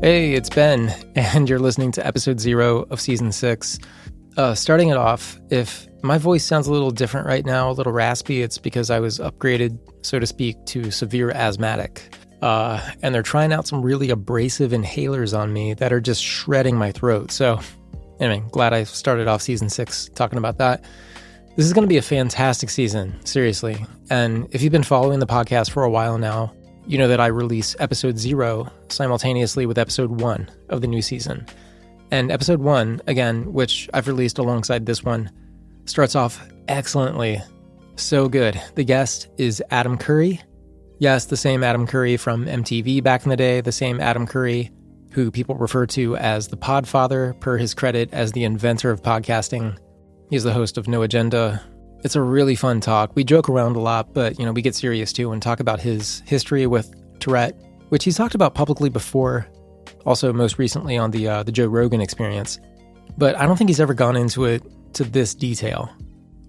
Hey, it's Ben, and you're listening to episode 0 of season 6. Starting it off, if my voice sounds a little different right now, a little raspy, it's because I was upgraded, so to speak, to severe asthmatic. And they're trying out some really abrasive inhalers on me that are just shredding my throat. So, anyway, glad I started off season 6 talking about that. This is going to be a fantastic season, seriously. And if you've been following the podcast for a while now, you know that I release episode 0 simultaneously with episode 1 of the new season. And episode 1, again, which I've released alongside this one, starts off excellently. So good. The guest is Adam Curry. Yes, the same Adam Curry from MTV back in the day, the same Adam Curry who people refer to as the Podfather, per his credit as the inventor of podcasting. He's the host of No Agenda. It's a really fun talk. We joke around a lot, but, we get serious too and talk about his history with Tourette, which he's talked about publicly before, also most recently on the Joe Rogan Experience. But I don't think he's ever gone into it to this detail.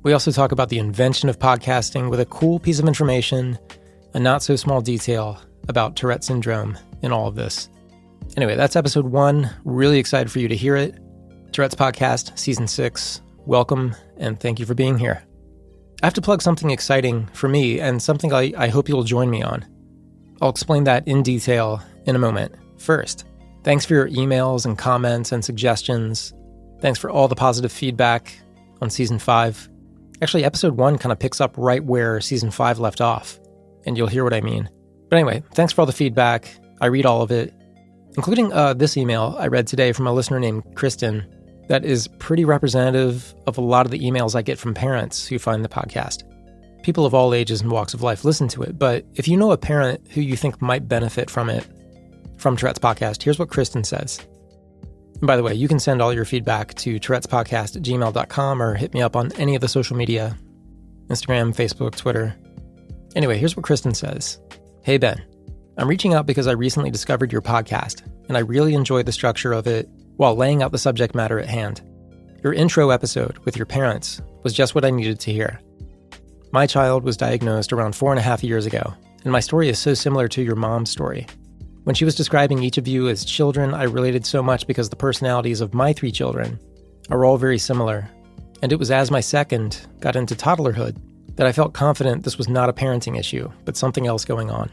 We also talk about the invention of podcasting with a cool piece of information, a not-so-small detail about Tourette syndrome in all of this. Anyway, that's episode 1. Really excited for you to hear it. Tourette's Podcast, season 6. Welcome, and thank you for being here. I have to plug something exciting for me and something I hope you'll join me on. I'll explain that in detail in a moment. First, thanks for your emails and comments and suggestions. Thanks for all the positive feedback on season 5. Actually, episode 1 kind of picks up right where season 5 left off, and you'll hear what I mean. But anyway, thanks for all the feedback. I read all of it, including this email I read today from a listener named Kristen. That is pretty representative of a lot of the emails I get from parents who find the podcast. People of all ages and walks of life listen to it, but if you know a parent who you think might benefit from it, from Tourette's Podcast, here's what Kristen says. And by the way, you can send all your feedback to tourettespodcast@gmail.com or hit me up on any of the social media, Instagram, Facebook, Twitter. Anyway, here's what Kristen says. Hey Ben, I'm reaching out because I recently discovered your podcast, and I really enjoy the structure of it while laying out the subject matter at hand. Your intro episode with your parents was just what I needed to hear. My child was diagnosed around 4.5 years ago, and my story is so similar to your mom's story. When she was describing each of you as children, I related so much because the personalities of my 3 children are all very similar, and it was as my second got into toddlerhood that I felt confident this was not a parenting issue, but something else going on.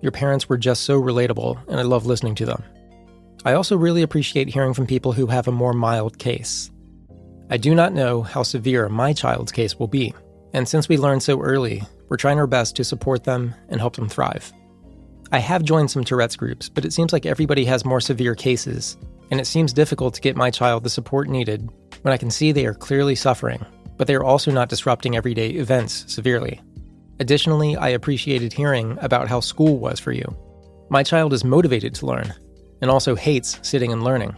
Your parents were just so relatable, and I love listening to them. I also really appreciate hearing from people who have a more mild case. I do not know how severe my child's case will be, and since we learned so early, we're trying our best to support them and help them thrive. I have joined some Tourette's groups, but it seems like everybody has more severe cases, and it seems difficult to get my child the support needed when I can see they are clearly suffering, but they are also not disrupting everyday events severely. Additionally, I appreciated hearing about how school was for you. My child is motivated to learn, and also hates sitting and learning.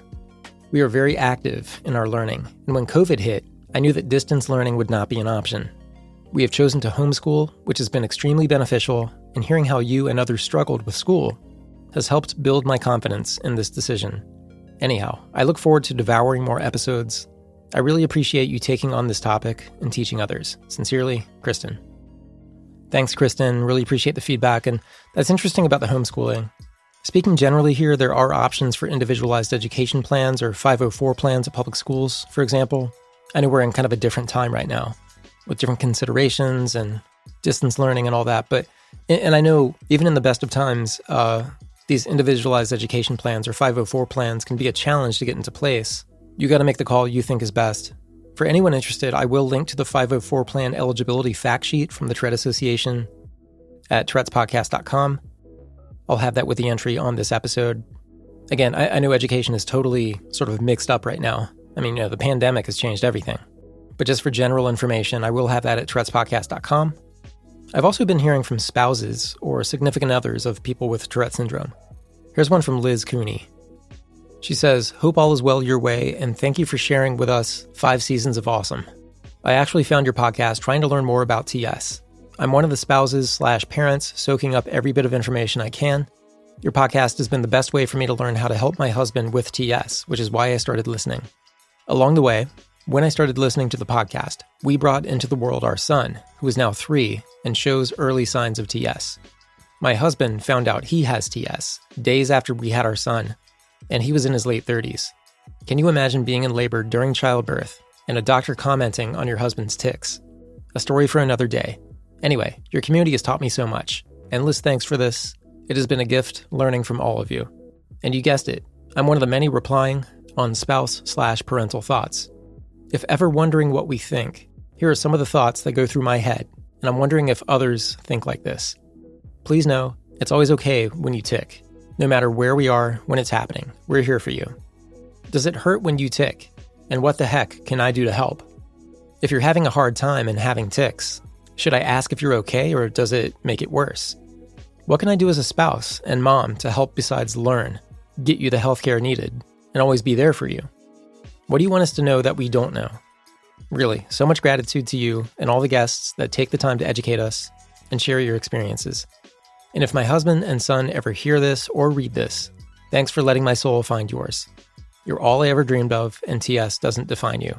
We are very active in our learning, and when COVID hit, I knew that distance learning would not be an option. We have chosen to homeschool, which has been extremely beneficial, and hearing how you and others struggled with school has helped build my confidence in this decision. Anyhow, I look forward to devouring more episodes. I really appreciate you taking on this topic and teaching others. Sincerely, Kristen. Thanks, Kristen. Really appreciate the feedback, and that's interesting about the homeschooling. Speaking generally here, there are options for individualized education plans or 504 plans at public schools, for example. I know we're in kind of a different time right now with different considerations and distance learning and all that. And I know even in the best of times, these individualized education plans or 504 plans can be a challenge to get into place. You got to make the call you think is best. For anyone interested, I will link to the 504 plan eligibility fact sheet from the Tourette Association at tourettespodcast.com. I'll have that with the entry on this episode. Again, I know education is totally sort of mixed up right now. I mean, the pandemic has changed everything. But just for general information, I will have that at tourettespodcast.com. I've also been hearing from spouses or significant others of people with Tourette syndrome. Here's one from Liz Cooney. She says, hope all is well your way, and thank you for sharing with us 5 seasons of awesome. I actually found your podcast trying to learn more about TS. I'm one of the spouses/parents soaking up every bit of information I can. Your podcast has been the best way for me to learn how to help my husband with TS, which is why I started listening. Along the way, when I started listening to the podcast, we brought into the world our son, who is now 3 and shows early signs of TS. My husband found out he has TS days after we had our son, and he was in his late 30s. Can you imagine being in labor during childbirth and a doctor commenting on your husband's tics? A story for another day. Anyway, your community has taught me so much. Endless thanks for this. It has been a gift learning from all of you. And you guessed it, I'm one of the many replying on spouse/parental thoughts. If ever wondering what we think, here are some of the thoughts that go through my head, and I'm wondering if others think like this. Please know, it's always okay when you tic. No matter where we are when it's happening, we're here for you. Does it hurt when you tic? And what the heck can I do to help? If you're having a hard time and having tics, should I ask if you're okay or does it make it worse? What can I do as a spouse and mom to help besides learn, get you the healthcare needed, and always be there for you? What do you want us to know that we don't know? Really, so much gratitude to you and all the guests that take the time to educate us and share your experiences. And if my husband and son ever hear this or read this, thanks for letting my soul find yours. You're all I ever dreamed of, and TS doesn't define you.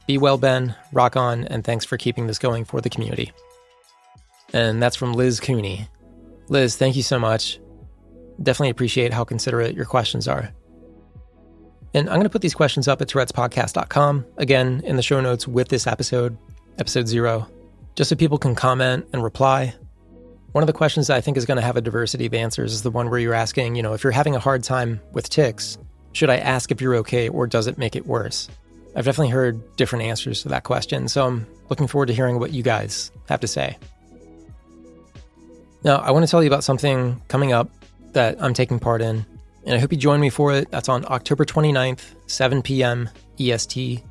Be well, Ben, rock on, and thanks for keeping this going for the community. And that's from Liz Cooney. Liz, thank you so much. Definitely appreciate how considerate your questions are. And I'm going to put these questions up at tourettespodcast.com, again, in the show notes with this episode 0, just so people can comment and reply. One of the questions that I think is going to have a diversity of answers is the one where you're asking, if you're having a hard time with tics, should I ask if you're okay or does it make it worse? I've definitely heard different answers to that question, so I'm looking forward to hearing what you guys have to say. Now, I want to tell you about something coming up that I'm taking part in, and I hope you join me for it. That's on October 29th, 7 p.m. EST.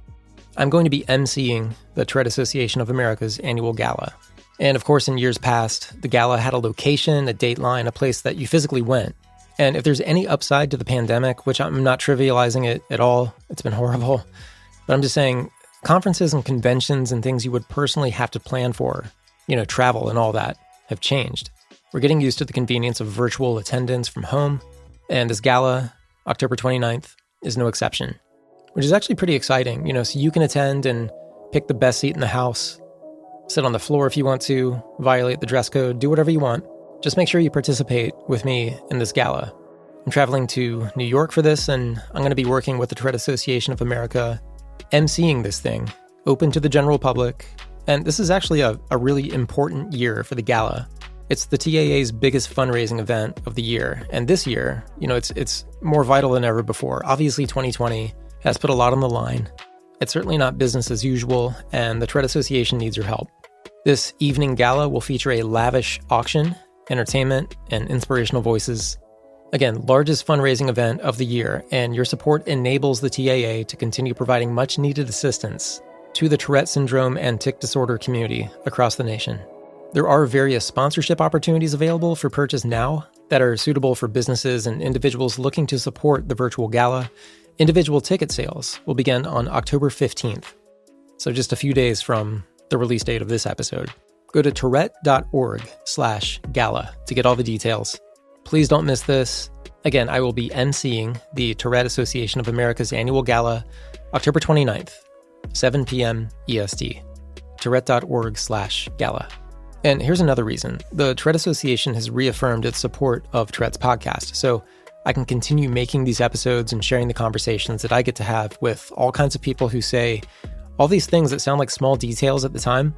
I'm going to be emceeing the Tourette Association of America's annual gala. And of course, in years past, the gala had a location, a dateline, a place that you physically went. And if there's any upside to the pandemic, which I'm not trivializing it at all, it's been horrible, but I'm just saying conferences and conventions and things you would personally have to plan for, travel and all that, have changed. We're getting used to the convenience of virtual attendance from home, and this gala, October 29th, is no exception, which is actually pretty exciting, so you can attend and pick the best seat in the house, sit on the floor if you want to, violate the dress code, do whatever you want. Just make sure you participate with me in this gala. I'm traveling to New York for this, and I'm going to be working with the Tourette Association of America, emceeing this thing, open to the general public. And this is actually a really important year for the gala. It's the TAA's biggest fundraising event of the year. And this year, it's more vital than ever before. Obviously, 2020 has put a lot on the line. It's certainly not business as usual, and the Tourette Association needs your help. This evening gala will feature a lavish auction, entertainment, and inspirational voices. Again, largest fundraising event of the year, and your support enables the TAA to continue providing much-needed assistance to the Tourette syndrome and tic disorder community across the nation. There are various sponsorship opportunities available for purchase now that are suitable for businesses and individuals looking to support the virtual gala. Individual ticket sales will begin on October 15th, so just a few days from the release date of this episode. Go to tourette.org/gala to get all the details. Please don't miss this. Again, I will be emceeing the Tourette Association of America's annual gala, October 29th, 7 p.m. EST. Tourette.org/gala. And here's another reason. The Tourette Association has reaffirmed its support of Tourette's podcast, so I can continue making these episodes and sharing the conversations that I get to have with all kinds of people who say all these things that sound like small details at the time.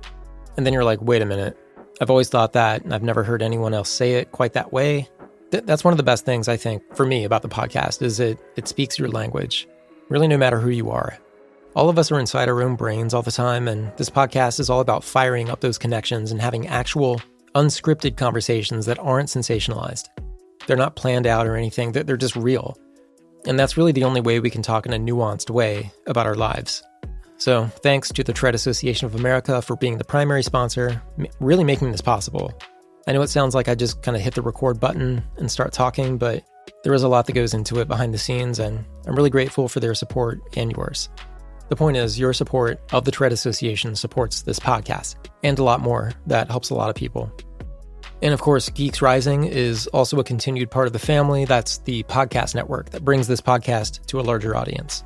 And then you're like, wait a minute, I've always thought that, and I've never heard anyone else say it quite that way. That's one of the best things, I think, for me about the podcast, is it speaks your language, really no matter who you are. All of us are inside our own brains all the time, and this podcast is all about firing up those connections and having actual, unscripted conversations that aren't sensationalized. They're not planned out or anything, they're just real. And that's really the only way we can talk in a nuanced way about our lives. So thanks to the Tourette Association of America for being the primary sponsor, really making this possible. I know it sounds like I just kind of hit the record button and start talking, but there is a lot that goes into it behind the scenes, and I'm really grateful for their support and yours. The point is, your support of the Tourette Association supports this podcast, and a lot more that helps a lot of people. And of course, Geeks Rising is also a continued part of the family. That's the podcast network that brings this podcast to a larger audience.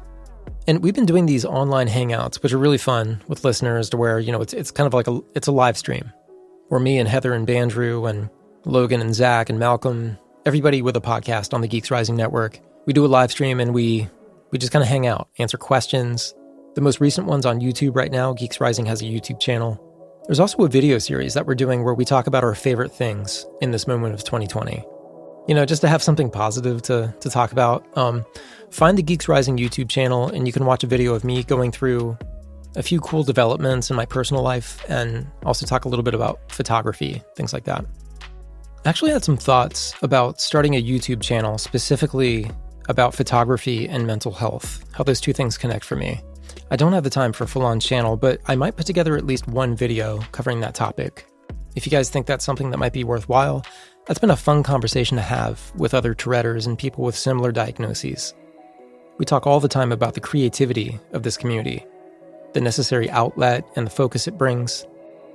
And we've been doing these online hangouts, which are really fun with listeners, to where, it's kind of like it's a live stream where me and Heather and Bandrew and Logan and Zach and Malcolm, everybody with a podcast on the Geeks Rising network, We do a live stream and we just kind of hang out, answer questions. The most recent one's on YouTube right now. Geeks Rising has a YouTube channel. There's also a video series that we're doing where we talk about our favorite things in this moment of 2020. Just to have something positive to talk about. Find the Geeks Rising YouTube channel and you can watch a video of me going through a few cool developments in my personal life and also talk a little bit about photography, things like that. I actually had some thoughts about starting a YouTube channel specifically about photography and mental health, how those two things connect for me. I don't have the time for a full-on channel, but I might put together at least one video covering that topic. If you guys think that's something that might be worthwhile, that's been a fun conversation to have with other Touretters and people with similar diagnoses. We talk all the time about the creativity of this community, the necessary outlet and the focus it brings,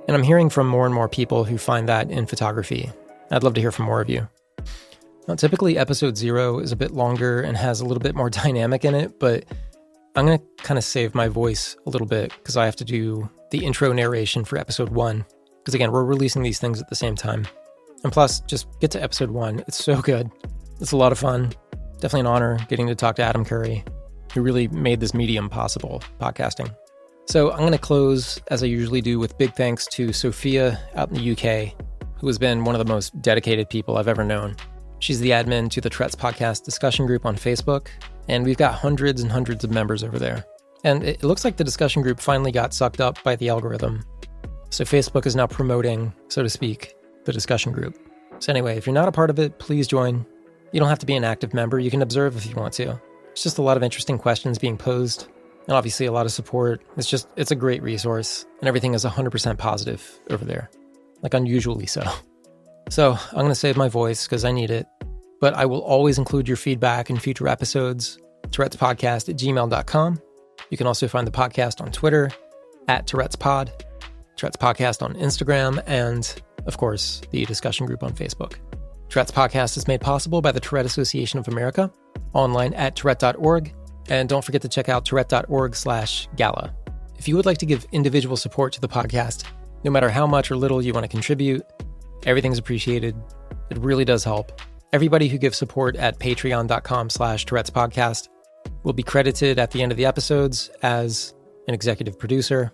and I'm hearing from more and more people who find that in photography. I'd love to hear from more of you. Now, typically episode 0 is a bit longer and has a little bit more dynamic in it, but I'm going to kind of save my voice a little bit because I have to do the intro narration for episode 1. Because again, we're releasing these things at the same time. And plus, just get to episode 1. It's so good. It's a lot of fun. Definitely an honor getting to talk to Adam Curry, who really made this medium possible, podcasting. So I'm going to close, as I usually do, with big thanks to Sophia out in the UK, who has been one of the most dedicated people I've ever known. She's the admin to the Tourette's podcast discussion group on Facebook, and we've got hundreds and hundreds of members over there. And it looks like the discussion group finally got sucked up by the algorithm. So Facebook is now promoting, so to speak, the discussion group. So anyway, if you're not a part of it, please join. You don't have to be an active member. You can observe if you want to. It's just a lot of interesting questions being posed, and obviously a lot of support. It's a great resource, and everything is 100% positive over there. Like unusually so. So I'm going to save my voice because I need it, but I will always include your feedback in future episodes. Tourette'sPodcast@gmail.com. You can also find the podcast on Twitter @Tourette'sPod, Tourette's Podcast on Instagram, and of course, the discussion group on Facebook. Tourette's Podcast is made possible by the Tourette Association of America, online at tourette.org, and don't forget to check out tourette.org/gala. If you would like to give individual support to the podcast, no matter how much or little you want to contribute, everything's appreciated. It really does help. Everybody who gives support at patreon.com/Tourette's Podcast will be credited at the end of the episodes as an executive producer.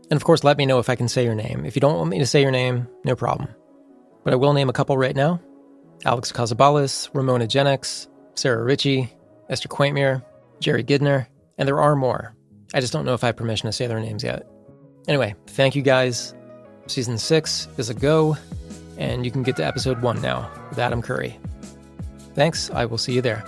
And of course, let me know if I can say your name. If you don't want me to say your name, no problem. But I will name a couple right now. Alex Casabalis, Ramona Jenix, Sarah Ritchie, Esther Quaintmere, Jerry Gidner, and there are more. I just don't know if I have permission to say their names yet. Anyway, thank you guys. Season 6 is a go, and you can get to episode 1 now with Adam Curry. Thanks, I will see you there.